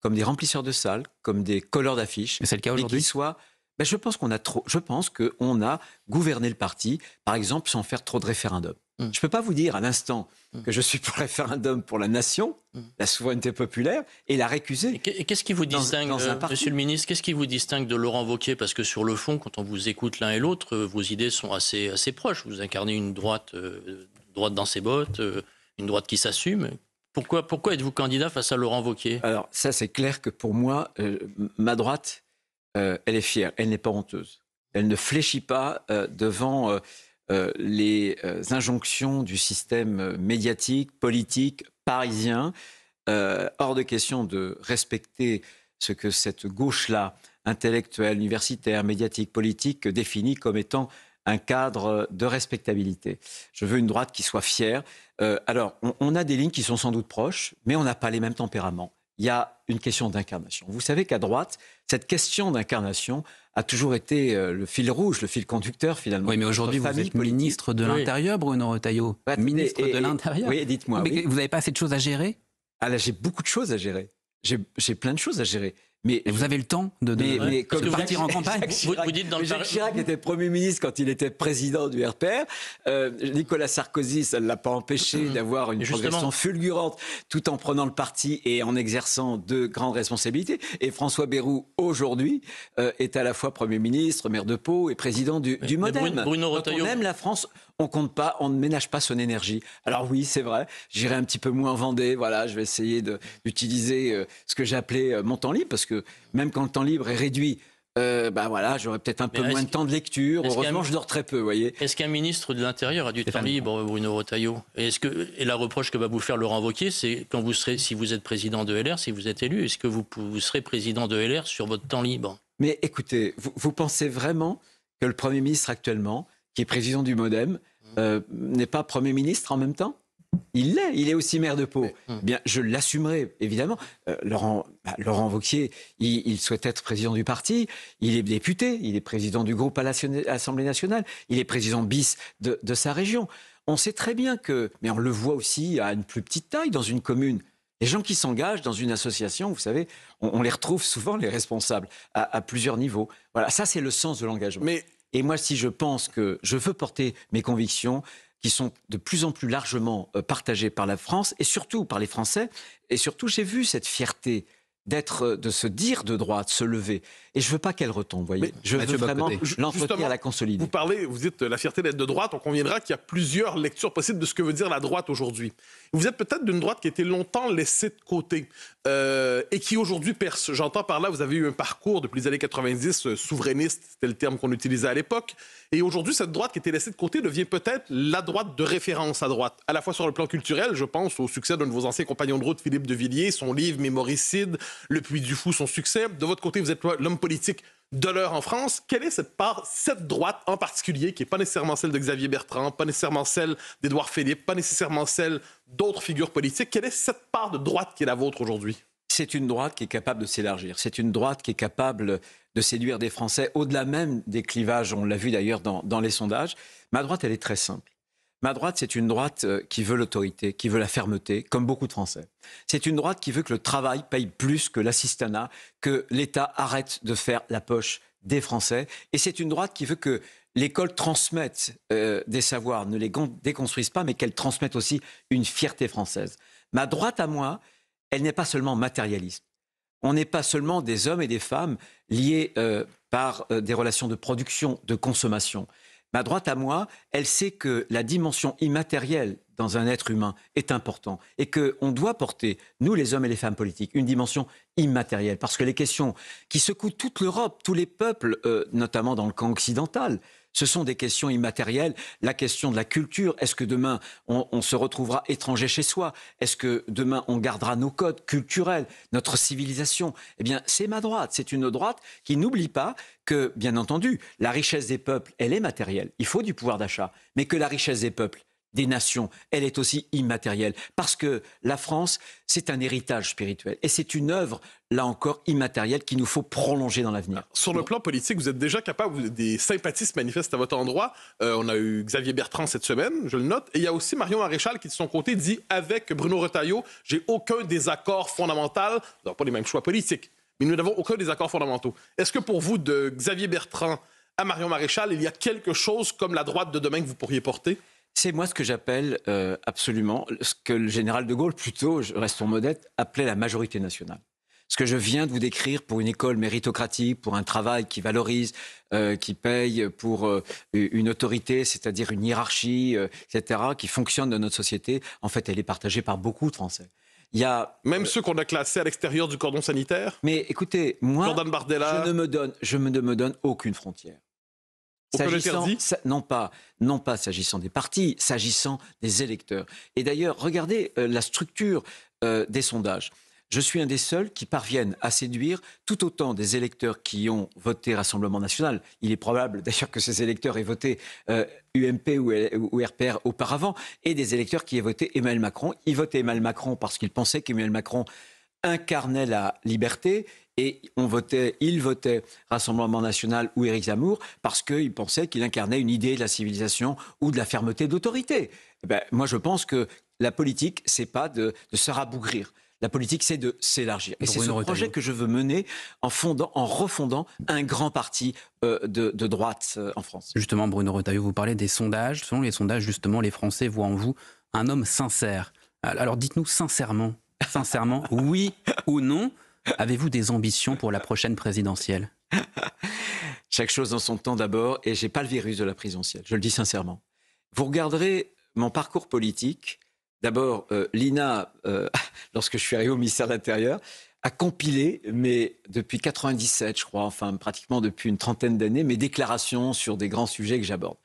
comme des remplisseurs de salles, comme des colleurs d'affiches. Mais c'est le cas aujourd'hui ? Mais qu'ils soient... je pense qu'on a gouverné le parti, par exemple, sans faire trop de référendums. Je ne peux pas vous dire à l'instant que je suis pour le référendum pour la nation, la souveraineté populaire, et la récuser. Et qu'est-ce qui vous distingue, Monsieur le ministre, qu'est-ce qui vous distingue de Laurent Wauquiez ? Parce que sur le fond, quand on vous écoute l'un et l'autre, vos idées sont assez proches. Vous incarnez une droite dans ses bottes, une droite qui s'assume. Pourquoi êtes-vous candidat face à Laurent Wauquiez ? Alors ça, c'est clair que pour moi, ma droite, elle est fière, elle n'est pas honteuse. Elle ne fléchit pas devant les injonctions du système médiatique, politique, parisien. Hors de question de respecter ce que cette gauche-là, intellectuelle, universitaire, médiatique, politique, définit comme étant un cadre de respectabilité. Je veux une droite qui soit fière. Alors, on a des lignes qui sont sans doute proches, mais on n'a pas les mêmes tempéraments. Il y a une question d'incarnation. Vous savez qu'à droite, cette question d'incarnation a toujours été le fil rouge, le fil conducteur finalement. Oui, mais aujourd'hui, vous êtes ministre de l'Intérieur, Bruno Retailleau. Ministre de l'Intérieur. Oui, dites-moi. Mais vous n'avez pas assez de choses à gérer ? Ah là, j'ai beaucoup de choses à gérer. J'ai plein de choses à gérer. Mais Et vous avez le temps de comme partir en campagne. Vous dites dans le Jacques Chirac était Premier ministre quand il était président du RPR. Nicolas Sarkozy, ça ne l'a pas empêché d'avoir une progression fulgurante tout en prenant le parti et en exerçant de grandes responsabilités. Et François Bayrou, aujourd'hui, est à la fois Premier ministre, maire de Pau et président du MoDem. Bruno Quand Retailleau. on aime la France, on compte pas, on ne ménage pas son énergie. Alors oui, c'est vrai, j'irai un petit peu moins en Vendée, voilà, je vais essayer d'utiliser ce que j'appelais mon temps libre, parce que même quand le temps libre est réduit, voilà, j'aurais peut-être un peu moins de temps de lecture. Heureusement, je dors très peu, vous voyez. Est-ce qu'un ministre de l'Intérieur a du temps libre, Bruno Retailleau ? Et la reproche que va vous faire Laurent Wauquiez, c'est si vous êtes président de LR, si vous êtes élu, est-ce que vous serez président de LR sur votre temps libre ? Mais écoutez, vous pensez vraiment que le Premier ministre actuellement, qui est président du MoDem, n'est pas Premier ministre en même temps ? Il est aussi maire de Pau. Bien, je l'assumerai, évidemment. Laurent Wauquiez, il souhaite être président du parti, il est député, il est président du groupe à l'Assemblée nationale, il est président bis de sa région. On sait très bien mais on le voit aussi à une plus petite taille dans une commune. Les gens qui s'engagent dans une association, vous savez, on les retrouve souvent, les responsables, à plusieurs niveaux. Voilà, ça c'est le sens de l'engagement. Et moi, si je pense que je veux porter mes convictions, qui sont de plus en plus largement partagées par la France et surtout par les Français. Et surtout, j'ai vu cette fierté de se dire de droite, se lever. Et je ne veux pas qu'elle retombe, voyez. Je veux vraiment l'entretenir, la consolider. Vous dites la fierté d'être de droite. On conviendra qu'il y a plusieurs lectures possibles de ce que veut dire la droite aujourd'hui. Vous êtes peut-être d'une droite qui a été longtemps laissée de côté et qui aujourd'hui perce. J'entends par là, vous avez eu un parcours depuis les années 90, souverainiste, c'était le terme qu'on utilisait à l'époque. Et aujourd'hui, cette droite qui était laissée de côté devient peut-être la droite de référence à droite. À la fois sur le plan culturel, je pense au succès d'un de vos anciens compagnons de route, Philippe de Villiers, son livre Mémoricide, Le Puy du Fou, son succès. De votre côté, vous êtes l'homme politique de l'heure en France. Quelle est cette droite en particulier, qui n'est pas nécessairement celle de Xavier Bertrand, pas nécessairement celle d'Édouard Philippe, pas nécessairement celle d'autres figures politiques? Quelle est cette part de droite qui est la vôtre aujourd'hui? C'est une droite qui est capable de s'élargir. C'est une droite qui est capable de séduire des Français, au-delà même des clivages, on l'a vu d'ailleurs dans les sondages. Ma droite, elle est très simple. Ma droite, c'est une droite qui veut l'autorité, qui veut la fermeté, comme beaucoup de Français. C'est une droite qui veut que le travail paye plus que l'assistanat, que l'État arrête de faire la poche des Français. Et c'est une droite qui veut que l'école transmette des savoirs, ne les déconstruise pas, mais qu'elle transmette aussi une fierté française. Ma droite à moi, elle n'est pas seulement matérialiste. On n'est pas seulement des hommes et des femmes liés par des relations de production, de consommation. Ma droite à moi, elle sait que la dimension immatérielle dans un être humain est importante et qu'on doit porter, nous les hommes et les femmes politiques, une dimension immatérielle. Parce que les questions qui secouent toute l'Europe, tous les peuples, notamment dans le camp occidental, ce sont des questions immatérielles. La question de la culture, est-ce que demain on se retrouvera étranger chez soi? Est-ce que demain on gardera nos codes culturels, notre civilisation? Eh bien, c'est ma droite. C'est une droite qui n'oublie pas que, bien entendu, la richesse des peuples, elle est matérielle. Il faut du pouvoir d'achat. Mais que la richesse des peuples, des nations, elle est aussi immatérielle. Parce que la France, c'est un héritage spirituel. Et c'est une œuvre, là encore, immatérielle qu'il nous faut prolonger dans l'avenir. Sur le plan politique, vous êtes déjà capable, des sympathies se manifestent à votre endroit. On a eu Xavier Bertrand cette semaine, je le note. Et il y a aussi Marion Maréchal qui, de son côté, dit « Avec Bruno Retailleau, j'ai aucun désaccord fondamental. » Nous n'avons pas les mêmes choix politiques, mais nous n'avons aucun désaccord fondamentaux. Est-ce que pour vous, de Xavier Bertrand à Marion Maréchal, il y a quelque chose comme la droite de demain que vous pourriez porter? C'est moi ce que j'appelle absolument, ce que le général de Gaulle, plutôt, restons modestes, appelait la majorité nationale. Ce que je viens de vous décrire pour une école méritocratique, pour un travail qui valorise, qui paye, pour une autorité, c'est-à-dire une hiérarchie, etc., qui fonctionne dans notre société, en fait, elle est partagée par beaucoup de Français. Il y a, même ceux qu'on a classés à l'extérieur du cordon sanitaire? Mais écoutez, moi, Jordan Bardella, je ne me donne aucune frontière. Non pas s'agissant des partis, s'agissant des électeurs. Et d'ailleurs, regardez la structure des sondages. Je suis un des seuls qui parviennent à séduire tout autant des électeurs qui ont voté Rassemblement National. Il est probable d'ailleurs que ces électeurs aient voté UMP ou RPR auparavant, et des électeurs qui aient voté Emmanuel Macron. Ils votaient Emmanuel Macron parce qu'ils pensaient qu'Emmanuel Macron incarnait la liberté, et il votait Rassemblement National ou Éric Zemmour parce qu'il pensait qu'il incarnait une idée de la civilisation ou de la fermeté d'autorité. Moi, je pense que la politique, c'est pas de se rabougrir. La politique, c'est de s'élargir. Et c'est ce Bruno projet Retailleau. que je veux mener en refondant un grand parti de droite en France. Justement, Bruno Retailleau, vous parlez des sondages. Selon les sondages, justement, les Français voient en vous un homme sincère. Alors dites-nous sincèrement, oui ou non, avez-vous des ambitions pour la prochaine présidentielle ? Chaque chose dans son temps d'abord, et j'ai pas le virus de la présidentielle, je le dis sincèrement. Vous regarderez mon parcours politique. D'abord, l'INA, lorsque je suis arrivé au ministère de l'Intérieur, a compilé, mais depuis 97, je crois, enfin pratiquement depuis une trentaine d'années, mes déclarations sur des grands sujets que j'aborde.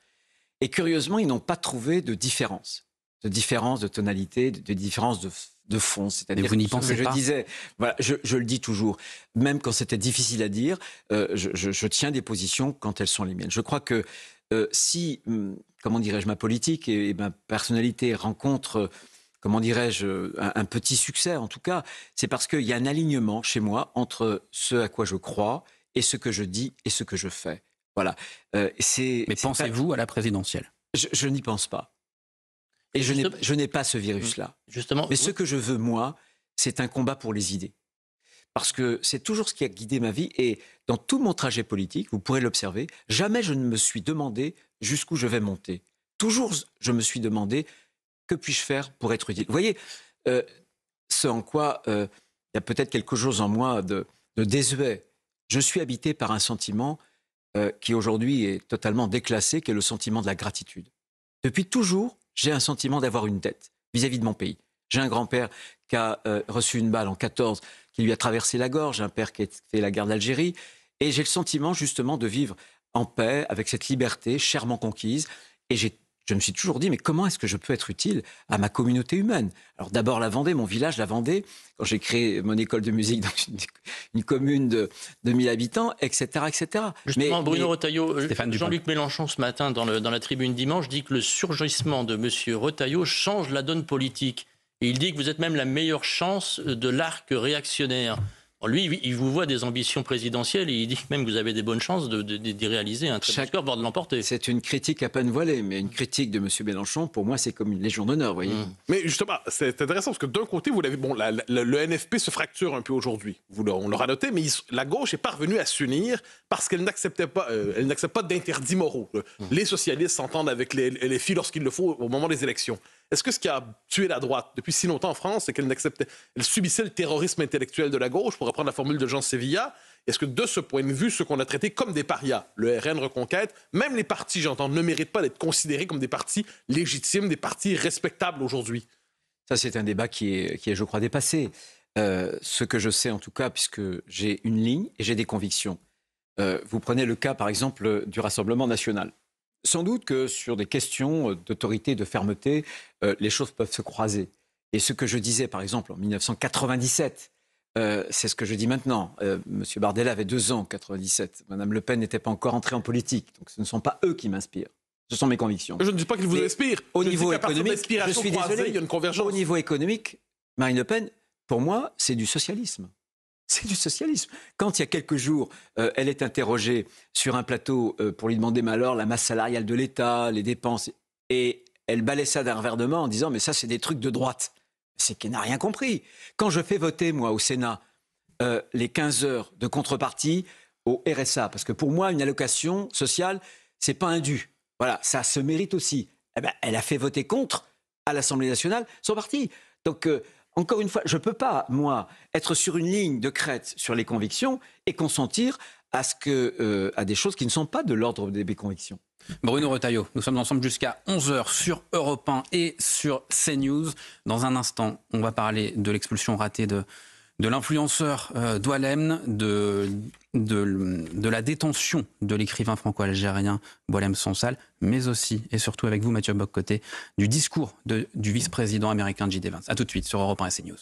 Et curieusement, ils n'ont pas trouvé de différence de tonalité, de différence de fond. C'est-à-dire Mais vous n'y que ce pensez que pas. je disais, voilà, je le dis toujours, même quand c'était difficile à dire, je tiens des positions quand elles sont les miennes. Je crois que si, comment dirais-je, ma politique et ma personnalité rencontrent, comment dirais-je, un petit succès en tout cas, c'est parce qu'il y a un alignement chez moi entre ce à quoi je crois et ce que je dis et ce que je fais. Voilà. Mais pensez-vous à la présidentielle ? Je n'y pense pas. Et je n'ai pas ce virus-là. Justement, Mais ce que je veux, moi, c'est un combat pour les idées. Parce que c'est toujours ce qui a guidé ma vie. Et dans tout mon trajet politique, vous pourrez l'observer, jamais je ne me suis demandé jusqu'où je vais monter. Toujours, je me suis demandé, que puis-je faire pour être utile ? Vous voyez, ce en quoi il y a peut-être quelque chose en moi de désuet. Je suis habité par un sentiment qui aujourd'hui est totalement déclassé, qui est le sentiment de la gratitude. Depuis toujours, j'ai un sentiment d'avoir une dette vis-à-vis de mon pays. J'ai un grand-père qui a reçu une balle en 14, qui lui a traversé la gorge, un père qui a fait la guerre d'Algérie, et j'ai le sentiment justement de vivre en paix, avec cette liberté chèrement conquise, et je me suis toujours dit, mais comment est-ce que je peux être utile à ma communauté humaine ? Alors d'abord la Vendée, mon village, la Vendée, quand j'ai créé mon école de musique dans une commune de 1000 habitants, etc. etc. Justement, Bruno Retailleau, Stéphane Dupont. Jean-Luc Mélenchon ce matin dans la tribune dimanche dit que le surgissement de M. Retailleau change la donne politique. Et il dit que vous êtes même la meilleure chance de l'arc réactionnaire. Lui, il vous voit des ambitions présidentielles et il dit même que vous avez des bonnes chances d'y réaliser un très bon score, voire de l'emporter. C'est une critique à peine voilée, mais une critique de M. Mélenchon, pour moi, c'est comme une légion d'honneur, vous voyez. Mais justement, c'est intéressant parce que d'un côté, vous l'avez, bon, le NFP se fracture un peu aujourd'hui. On l'aura noté, mais la gauche est parvenue à s'unir parce qu'elle n'accepte pas d'interdits moraux. Les socialistes s'entendent avec les LFI lorsqu'il le faut au moment des élections. Est-ce que ce qui a tué la droite depuis si longtemps en France, c'est qu'elle subissait le terrorisme intellectuel de la gauche, pour reprendre la formule de Jean Sévilla? Est-ce que de ce point de vue, ceux qu'on a traités comme des parias, le RN Reconquête, même les partis, j'entends, ne méritent pas d'être considérés comme des partis légitimes, des partis respectables aujourd'hui? Ça, c'est un débat qui est, je crois, dépassé. Ce que je sais, en tout cas, puisque j'ai une ligne et j'ai des convictions. Vous prenez le cas, par exemple, du Rassemblement national. Sans doute que sur des questions d'autorité, de fermeté, les choses peuvent se croiser. Et ce que je disais, par exemple, en 1997, c'est ce que je dis maintenant. Monsieur Bardella avait 2 ans en 97. Madame Le Pen n'était pas encore entrée en politique. Donc ce ne sont pas eux qui m'inspirent. Ce sont mes convictions. Je ne dis pas qu'ils vous inspirent. Au niveau économique, je suis désolé, il y a une convergence. Au niveau économique, Marine Le Pen, pour moi, c'est du socialisme. C'est du socialisme. Quand il y a quelques jours, elle est interrogée sur un plateau pour lui demander, mais alors, la masse salariale de l'État, les dépenses, et elle balaie ça d'un revers de main en disant, mais ça, c'est des trucs de droite. C'est qu'elle n'a rien compris. Quand je fais voter, moi, au Sénat, les 15 heures de contrepartie au RSA, parce que pour moi, une allocation sociale, c'est pas un dû. Voilà, ça se mérite aussi. Eh ben, elle a fait voter contre à l'Assemblée nationale son parti. Donc, encore une fois, je ne peux pas, moi, être sur une ligne de crête sur les convictions et consentir à des choses qui ne sont pas de l'ordre des convictions. Bruno Retailleau, nous sommes ensemble jusqu'à 11h sur Europe 1 et sur CNews. Dans un instant, on va parler de l'expulsion ratée de l'influenceur Doualem, de la détention de l'écrivain franco-algérien Boualem Sansal, mais aussi et surtout avec vous, Mathieu Bock-Côté, du discours du vice-président américain J.D. Vance. A tout de suite sur Europe 1 et CNews.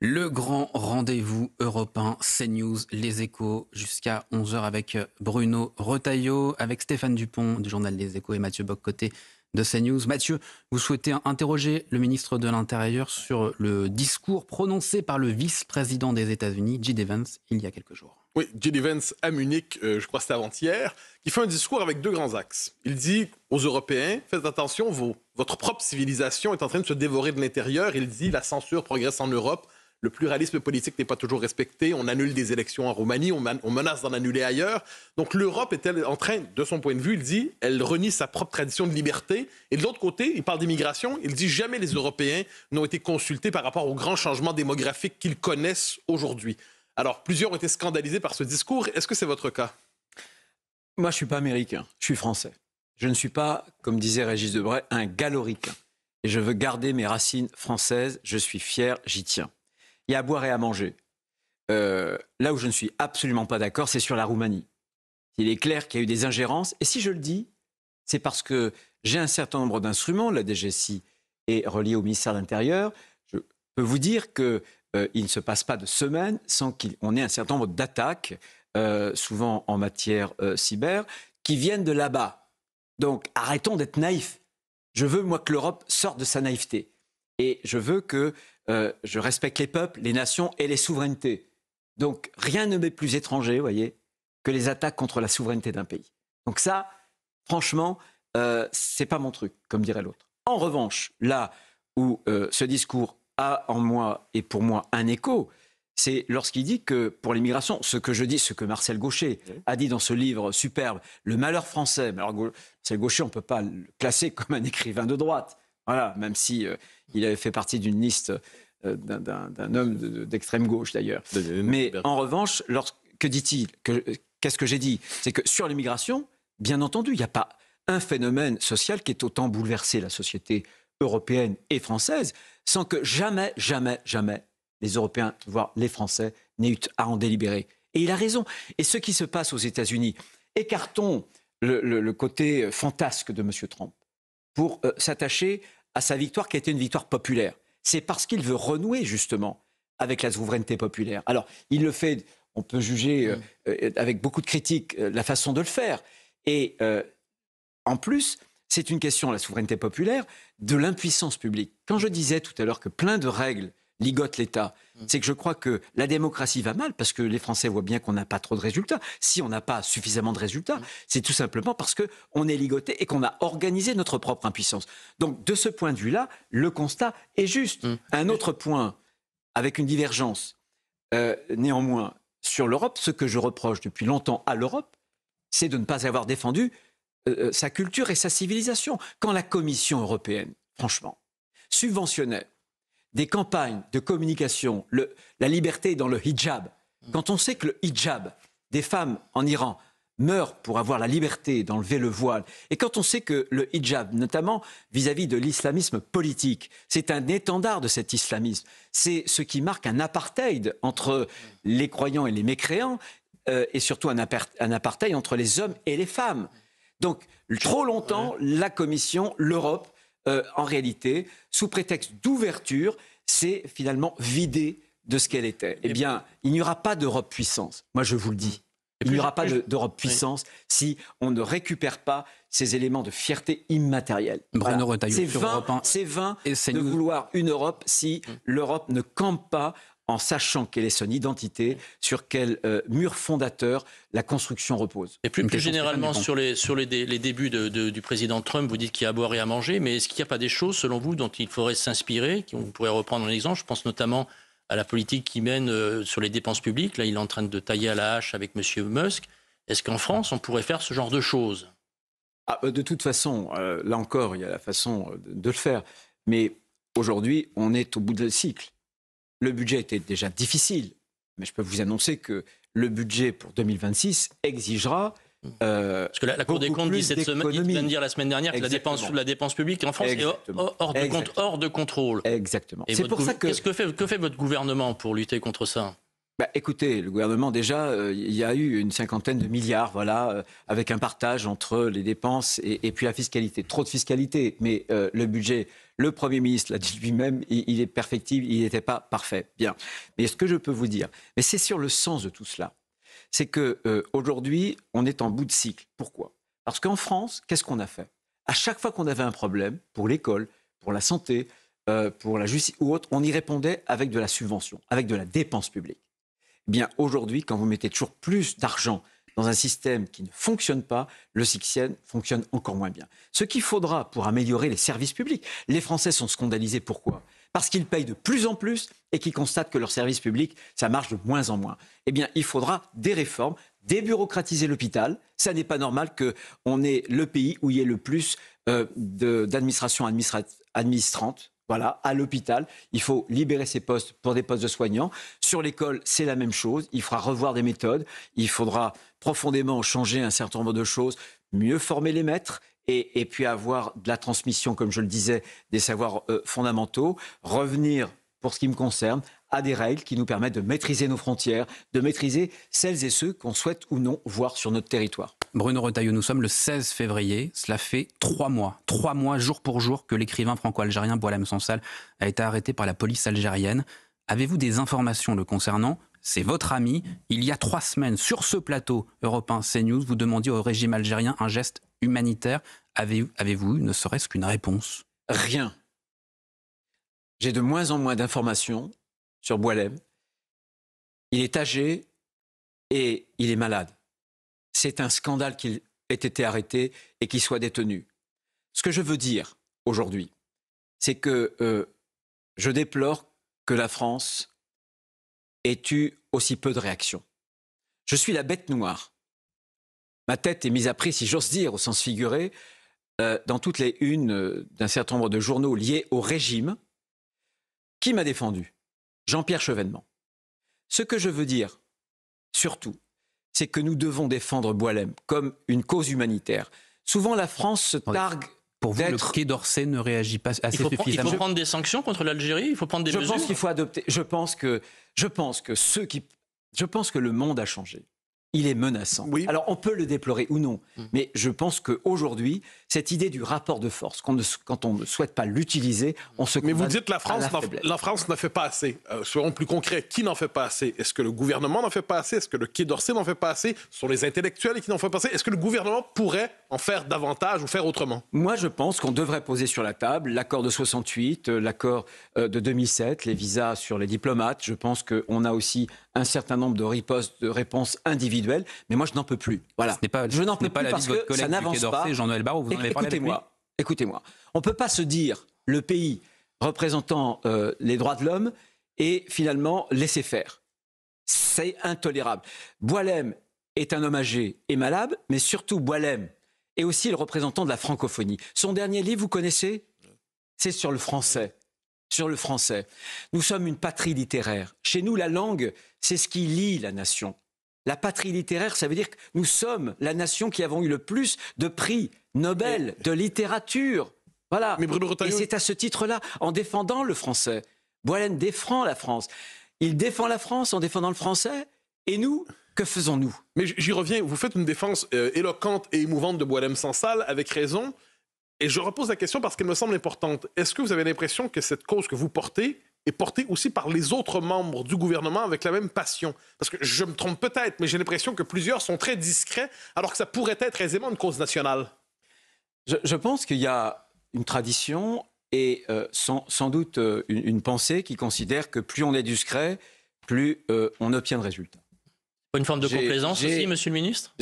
Le grand rendez-vous Europe 1, CNews, Les Échos, jusqu'à 11h avec Bruno Retailleau, avec Stéphane Dupont du journal Les Échos et Mathieu Bock-Côté de CNews. Mathieu, vous souhaitez interroger le ministre de l'Intérieur sur le discours prononcé par le vice-président des États-Unis, J.D. Vance, il y a quelques jours. Oui, J.D. Vance à Munich, je crois que c'était avant-hier, qui fait un discours avec 2 grands axes. Il dit aux Européens, faites attention, votre propre civilisation est en train de se dévorer de l'intérieur. Il dit, la censure progresse en Europe. le pluralisme politique n'est pas toujours respecté, on annule des élections en Roumanie, on menace d'en annuler ailleurs. Donc l'Europe est-elle en train, de son point de vue, il dit, elle renie sa propre tradition de liberté. Et de l'autre côté, il parle d'immigration, il dit jamais les Européens n'ont été consultés par rapport aux grands changements démographiques qu'ils connaissent aujourd'hui. Alors, plusieurs ont été scandalisés par ce discours. Est-ce que c'est votre cas? Moi, je ne suis pas américain, je suis français. Je ne suis pas, comme disait Régis Debray, un galoricain. Et je veux garder mes racines françaises, je suis fier, j'y tiens. Il y a à boire et à manger. Là où je ne suis absolument pas d'accord, c'est sur la Roumanie. Il est clair qu'il y a eu des ingérences. Et si je le dis, c'est parce que j'ai un certain nombre d'instruments. La DGSI est reliée au ministère de l'Intérieur. Je peux vous dire qu'il ne se passe pas de semaine sans qu'on ait un certain nombre d'attaques, souvent en matière cyber, qui viennent de là-bas. Donc arrêtons d'être naïfs. Je veux, moi, que l'Europe sorte de sa naïveté. Et je veux que je respecte les peuples, les nations et les souverainetés. Donc rien ne m'est plus étranger, vous voyez, que les attaques contre la souveraineté d'un pays. Donc ça, franchement, c'est pas mon truc, comme dirait l'autre. En revanche, là où ce discours a en moi et pour moi un écho, c'est lorsqu'il dit que pour l'immigration, ce que je dis, ce que Marcel Gauchet a dit dans ce livre superbe, Le malheur français. Mais alors, Marcel Gauchet, on ne peut pas le classer comme un écrivain de droite. Voilà, même si il avait fait partie d'une liste d'un homme d'extrême gauche d'ailleurs. Mais en revanche, que dit-il? Qu'est-ce que j'ai dit? C'est que sur l'immigration, bien entendu, il n'y a pas un phénomène social qui ait autant bouleversé la société européenne et française sans que jamais, jamais, jamais les Européens, voire les Français, n'aient eu à en délibérer. Et il a raison. Et ce qui se passe aux États-Unis, écartons le côté fantasque de M. Trump pour s'attacher à sa victoire qui a été une victoire populaire. C'est parce qu'il veut renouer justement avec la souveraineté populaire. Alors, il le fait, on peut juger avec beaucoup de critiques la façon de le faire. Et en plus, c'est une question, la souveraineté populaire, de l'impuissance publique. Quand je disais tout à l'heure que plein de règles ligotent l'État, c'est que je crois que la démocratie va mal parce que les Français voient bien qu'on n'a pas trop de résultats. Si on n'a pas suffisamment de résultats, c'est tout simplement parce qu'on est ligoté et qu'on a organisé notre propre impuissance. Donc, de ce point de vue-là, le constat est juste. Un autre point, avec une divergence, néanmoins, sur l'Europe, ce que je reproche depuis longtemps à l'Europe, c'est de ne pas avoir défendu sa culture et sa civilisation. Quand la Commission européenne, franchement, subventionnait des campagnes de communication, la liberté dans le hijab, quand on sait que le hijab des femmes en Iran meurt pour avoir la liberté d'enlever le voile, et quand on sait que le hijab, notamment vis-à-vis de l'islamisme politique, c'est un étendard de cet islamisme, c'est ce qui marque un apartheid entre les croyants et les mécréants, et surtout un apartheid entre les hommes et les femmes. Donc, trop longtemps, la Commission, l'Europe, en réalité, sous prétexte d'ouverture, s'est finalement vidée de ce qu'elle était. Eh bien, il n'y aura pas d'Europe puissance. Moi, je vous le dis. Il n'y aura pas d'Europe puissance si on ne récupère pas ces éléments de fierté immatérielle. Bruno Voilà. Retailleau, C'est vain de vouloir une Europe si l'Europe ne campe pas en sachant quelle est son identité, sur quel mur fondateur la construction repose. Et plus généralement, sur les débuts du président Trump, vous dites qu'il y a à boire et à manger, mais est-ce qu'il n'y a pas des choses, selon vous, dont il faudrait s'inspirer, qu'on pourrait reprendre en exemple? Je pense notamment à la politique qu'il mène sur les dépenses publiques. Là, il est en train de tailler à la hache avec M. Musk. Est-ce qu'en France, on pourrait faire ce genre de choses? De toute façon, là encore, il y a la façon de le faire. Mais aujourd'hui, on est au bout du cycle. Le budget était déjà difficile, mais je peux vous annoncer que le budget pour 2026 exigera parce que la Cour des comptes dit cette semaine, il vient de dire la semaine dernière que la dépense publique en France est hors de contrôle. Exactement. Et c'est pour ça que que fait votre gouvernement pour lutter contre ça? Écoutez, le gouvernement, déjà, il y a eu une 50aine de milliards, voilà, avec un partage entre les dépenses et puis la fiscalité. Trop de fiscalité, mais le budget, le Premier ministre l'a dit lui-même, il est perfectible, il n'était pas parfait. Bien. Mais ce que je peux vous dire, mais c'est sur le sens de tout cela, c'est qu'aujourd'hui, on est en bout de cycle. Pourquoi? Parce qu'en France, qu'est-ce qu'on a fait? À chaque fois qu'on avait un problème, pour l'école, pour la santé, pour la justice ou autre, on y répondait avec de la subvention, avec de la dépense publique. Eh bien, aujourd'hui, quand vous mettez toujours plus d'argent dans un système qui ne fonctionne pas, le système fonctionne encore moins bien. Ce qu'il faudra pour améliorer les services publics. Les Français sont scandalisés. Pourquoi? parce qu'ils payent de plus en plus et qu'ils constatent que leur service public, ça marche de moins en moins. Eh bien, il faudra des réformes, débureaucratiser l'hôpital. Ça n'est pas normal qu'on ait le pays où il y ait le plus d'administration administrante. Voilà, à l'hôpital, il faut libérer ces postes pour des postes de soignants. Sur l'école, c'est la même chose. Il faudra revoir des méthodes. Il faudra profondément changer un certain nombre de choses, mieux former les maîtres et puis avoir de la transmission, comme je le disais, des savoirs fondamentaux. Revenir, pour ce qui me concerne, à des règles qui nous permettent de maîtriser nos frontières, de maîtriser celles et ceux qu'on souhaite ou non voir sur notre territoire. Bruno Retailleau, nous sommes le 16 février. Cela fait 3 mois, jour pour jour, que l'écrivain franco-algérien Boualem Sansal a été arrêté par la police algérienne. Avez-vous des informations le concernant ? C'est votre ami. Il y a 3 semaines, sur ce plateau européen CNews, vous demandiez au régime algérien un geste humanitaire. Avez-vous eu ne serait-ce qu'une réponse ? Rien. J'ai de moins en moins d'informations sur Boualem. Il est âgé et il est malade. C'est un scandale qu'il ait été arrêté et qu'il soit détenu. Ce que je veux dire aujourd'hui, c'est que je déplore que la France ait eu aussi peu de réactions. Je suis la bête noire. Ma tête est mise à prix, si j'ose dire, au sens figuré, dans toutes les unes d'un certain nombre de journaux liés au régime. Qui m'a défendu ? Jean-Pierre Chevènement. Ce que je veux dire, surtout, c'est que nous devons défendre Boualem comme une cause humanitaire. Souvent, la France se targue pour vous, le Quai d'Orsay ne réagit pas assez suffisamment. Il faut prendre des sanctions contre l'Algérie. Il faut prendre des mesures. Je pense qu'il faut adopter. Je pense que le monde a changé. Il est menaçant. Oui. Alors, on peut le déplorer ou non, mais je pense qu'aujourd'hui, cette idée du rapport de force, quand on ne souhaite pas l'utiliser, on se condamne. Mais vous dites la France n'en fait pas assez. Soyons plus concrets. Qui n'en fait pas assez ? Est-ce que le gouvernement n'en fait pas assez ? Est-ce que le Quai d'Orsay n'en fait pas assez ? Ce sont les intellectuels qui n'en font pas assez ? Est-ce que le gouvernement pourrait en faire davantage ou faire autrement ? Moi, je pense qu'on devrait poser sur la table l'accord de 68, l'accord de 2007, les visas sur les diplomates. Je pense qu'on a aussi un certain nombre de réponses individuelles. Mais moi, je n'en peux plus. Voilà. Je n'en peux plus parce que ça n'avance pas. Jean-Noël Barrot, vous en avez parlé avec lui ? Écoutez-moi. On ne peut pas se dire le pays représentant les droits de l'homme et finalement laisser faire. C'est intolérable. Boualem est un homme âgé et malade, mais surtout Boualem est aussi le représentant de la francophonie. Son dernier livre, vous connaissez ? C'est sur le français. Sur le français. Nous sommes une patrie littéraire. Chez nous, la langue, c'est ce qui lie la nation. La patrie littéraire, ça veut dire que nous sommes la nation qui avons eu le plus de prix Nobel de littérature. Voilà. Mais Bruno Retailleau... Et c'est à ce titre-là, en défendant le français. Boualem défend la France. Il défend la France en défendant le français. Et nous, que faisons-nous ? Mais j'y reviens. Vous faites une défense éloquente et émouvante de Boualem Sansal, avec raison. Et je repose la question parce qu'elle me semble importante. Est-ce que vous avez l'impression que cette cause que vous portez est portée aussi par les autres membres du gouvernement avec la même passion ? Parce que je me trompe peut-être, mais j'ai l'impression que plusieurs sont très discrets, alors que ça pourrait être aisément une cause nationale. Je pense qu'il y a une tradition et sans doute une pensée qui considère que plus on est discret, plus on obtient de résultats. Pas une forme de complaisance aussi, monsieur le ministre ?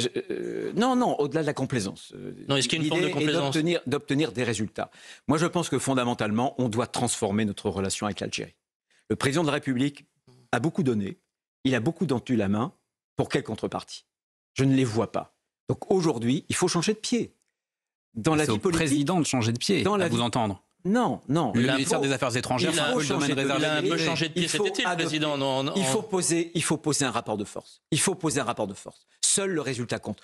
Non, au-delà de la complaisance. Non, est-ce qu'il y a une forme de complaisance ? D'obtenir des résultats. Moi, je pense que fondamentalement, on doit transformer notre relation avec l'Algérie. Le président de la République a beaucoup donné, il a beaucoup tendu la main. Pour quelle contrepartie ? Je ne les vois pas. Donc aujourd'hui, il faut changer de pied. C'est au président de changer de pied, à vous entendre. Non. Le ministère des Affaires étrangères, c'est un peu le domaine réservé. Il a un peu changé de pied cet été, le président. Il faut poser un rapport de force. Seul le résultat compte.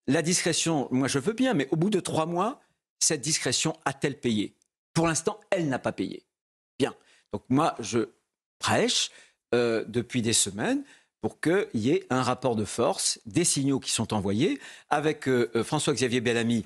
La discrétion, moi je veux bien, mais au bout de 3 mois, cette discrétion a-t-elle payé ? Pour l'instant, elle n'a pas payé. Bien. Donc moi, je prêche depuis des semaines pour qu'il y ait un rapport de force, des signaux qui sont envoyés. Avec François-Xavier Bellamy,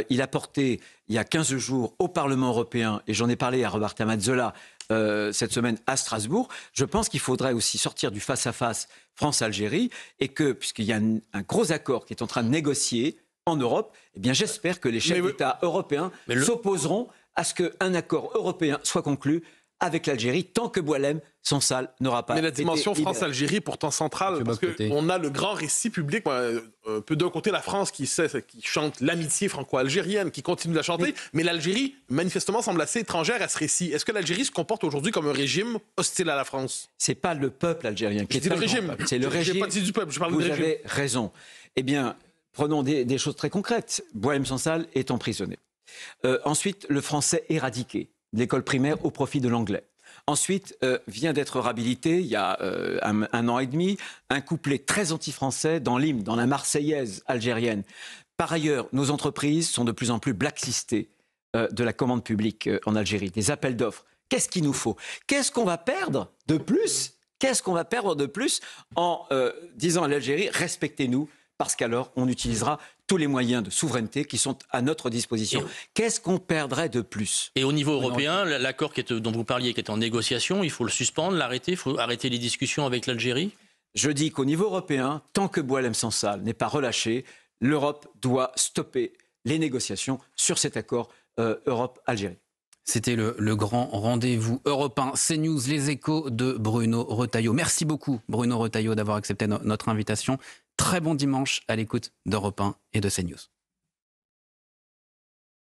il a porté, il y a 15 jours, au Parlement européen, et j'en ai parlé à Roberta Mazzola cette semaine à Strasbourg, je pense qu'il faudrait aussi sortir du face-à-face France-Algérie, et que, puisqu'il y a un gros accord qui est en train de négocier en Europe, eh bien j'espère que les chefs d'État européens s'opposeront à ce qu'un accord européen soit conclu avec l'Algérie tant que Boualem Sansal n'aura pas. Mais la dimension été libéré. France-Algérie est pourtant centrale, parce qu'on a le grand récit public. Un peu d'un côté, la France qui chante l'amitié franco-algérienne, qui continue de la chanter, mais l'Algérie, manifestement, semble assez étrangère à ce récit. Est-ce que l'Algérie se comporte aujourd'hui comme un régime hostile à la France? C'est pas le peuple algérien qui est le régime. C'est le régime. J'ai pas dit du peuple, je parle Vous du régime. avez raison. Eh bien, prenons des choses très concrètes. Boualem Sansal est emprisonné. Ensuite, le français éradiqué de l'école primaire au profit de l'anglais. Ensuite, vient d'être réhabilité, il y a un an et demi, un couplet très anti-français dans l'hymne, dans la Marseillaise algérienne. Par ailleurs, nos entreprises sont de plus en plus blacklistées de la commande publique en Algérie, des appels d'offres. Qu'est-ce qu'il nous faut? Qu'est-ce qu'on va perdre de plus? Qu'est-ce qu'on va perdre de plus en disant à l'Algérie, respectez-nous, parce qu'alors on utilisera tous les moyens de souveraineté qui sont à notre disposition. Qu'est-ce qu'on perdrait de plus? Et au niveau européen, l'accord dont vous parliez, qui est en négociation, il faut le suspendre, l'arrêter, il faut arrêter les discussions avec l'Algérie? Je dis qu'au niveau européen, tant que Boualem Sansal n'est pas relâché, l'Europe doit stopper les négociations sur cet accord Europe-Algérie. C'était le grand rendez-vous européen CNews, les échos de Bruno Retailleau. Merci beaucoup Bruno Retailleau d'avoir accepté notre invitation. Très bon dimanche à l'écoute d'Europe 1 et de CNews.